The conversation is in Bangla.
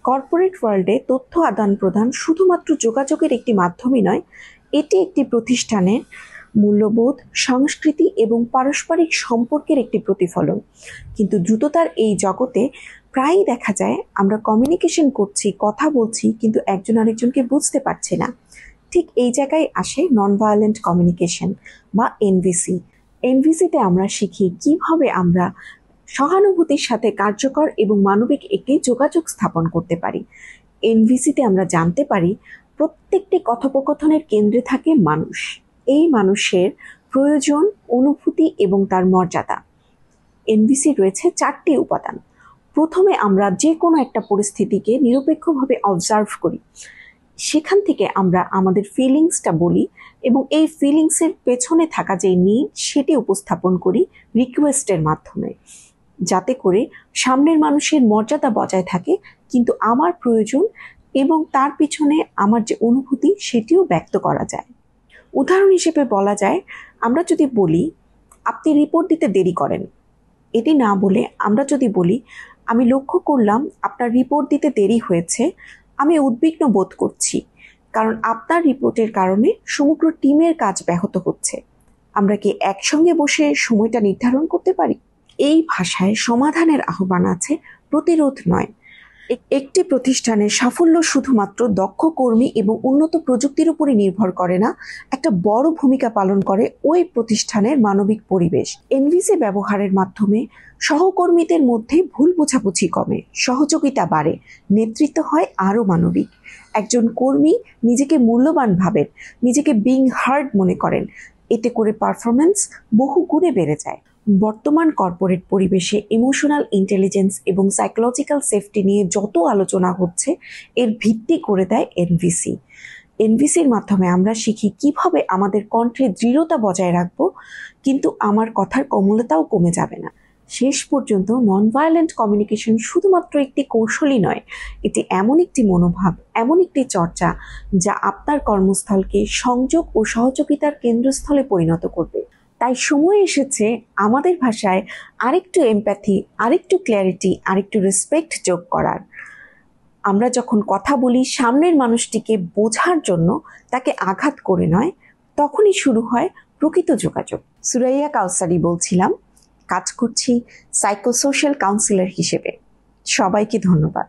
কর্পোরেট ওয়ার্ল্ডে তথ্য আদান প্রদান শুধুমাত্র যোগাযোগের একটি মাধ্যমই নয়, এটি একটি প্রতিষ্ঠানের মূল্যবোধ, সংস্কৃতি এবং পারস্পরিক সম্পর্কের একটি প্রতিফলন। কিন্তু দ্রুততার এই জগতে প্রায়ই দেখা যায় আমরা কমিউনিকেশন করছি, কথা বলছি, কিন্তু একজন আরেকজনকে বুঝতে পারছি না। ঠিক এই জায়গায় আসে নন ভায়োলেন্ট কমিউনিকেশন বা এনভিসি। এনভিসিতে আমরা শিখি কিভাবে আমরা সহানুভূতির সাথে কার্যকর এবং মানবিক একটি যোগাযোগ স্থাপন করতে পারি। এনভিসিতে আমরা জানতে পারি প্রত্যেকটি কথোপকথনের কেন্দ্রে থাকে মানুষ। এই মানুষের প্রয়োজন, অনুভূতি এবং তার মর্যাদা। এনভিসি রয়েছে 4টি উপাদান। প্রথমে আমরা যে কোনো একটা পরিস্থিতিকে নিরপেক্ষভাবে অবজার্ভ করি, সেখান থেকে আমরা আমাদের ফিলিংসটা বলি এবং এই ফিলিংসের পেছনে থাকা যে নিড সেটি উপস্থাপন করি রিকোয়েস্টের মাধ্যমে, যাতে করে সামনের মানুষের মর্যাদা বজায় থাকে, কিন্তু আমার প্রয়োজন এবং তার পিছনে আমার যে অনুভূতি সেটিও ব্যক্ত করা যায়। উদাহরণ হিসেবে বলা যায়, আমরা যদি বলি আপনি রিপোর্ট দিতে দেরি করেন, এটি না বলে আমরা যদি বলি আমি লক্ষ্য করলাম আপনার রিপোর্ট দিতে দেরি হয়েছে, আমি উদ্বিগ্ন বোধ করছি, কারণ আপনার রিপোর্টের কারণে সমগ্র টিমের কাজ ব্যাহত হচ্ছে। আমরা কি একসঙ্গে বসে সময়টা নির্ধারণ করতে পারি? এই ভাষায় সমাধানের আহ্বান আছে, প্রতিরোধ নয়। একটি প্রতিষ্ঠানের সাফল্য শুধুমাত্র দক্ষ কর্মী এবং উন্নত প্রযুক্তির উপরে নির্ভর করে না, একটা বড় ভূমিকা পালন করে ওই প্রতিষ্ঠানের মানবিক পরিবেশ। এনভিসি ব্যবহারের মাধ্যমে সহকর্মীদের মধ্যে ভুল বোঝাবুঝি কমে, সহযোগিতা বাড়ে, নেতৃত্ব হয় আরও মানবিক। একজন কর্মী নিজেকে মূল্যবান ভাবেন, নিজেকে বিং হার্ড মনে করেন, এতে করে পারফরমেন্স বহু গুণে বেড়ে যায়। বর্তমান কর্পোরেট পরিবেশে ইমোশনাল ইন্টেলিজেন্স এবং সাইকোলজিক্যাল সেফটি নিয়ে যত আলোচনা হচ্ছে, এর ভিত্তি করে দেয় এনভিসি। এনভিসির মাধ্যমে আমরা শিখি কিভাবে আমাদের কণ্ঠে দৃঢ়তা বজায় রাখবো, কিন্তু আমার কথার কোমলতাও কমে যাবে না। শেষ পর্যন্ত নন ভায়োলেন্ট কমিউনিকেশন শুধুমাত্র একটি কৌশলই নয়, এটি এমন একটি মনোভাব, এমন একটি চর্চা যা আপনার কর্মস্থলকে সংযোগ ও সহযোগিতার কেন্দ্রস্থলে পরিণত করবে। তাই সময় এসেছে আমাদের ভাষায় আরেকটু এমপ্যাথি, আরেকটু ক্ল্যারিটি, আরেকটু রেসপেক্ট যোগ করার। আমরা যখন কথা বলি সামনের মানুষটিকে বোঝার জন্য, তাকে আঘাত করে নয়, তখনই শুরু হয় প্রকৃত যোগাযোগ। সুরাইয়া কাউসারি বলছিলাম, কাজ করছি সাইকোসোশ্যাল কাউন্সিলর হিসেবে। সবাইকে ধন্যবাদ।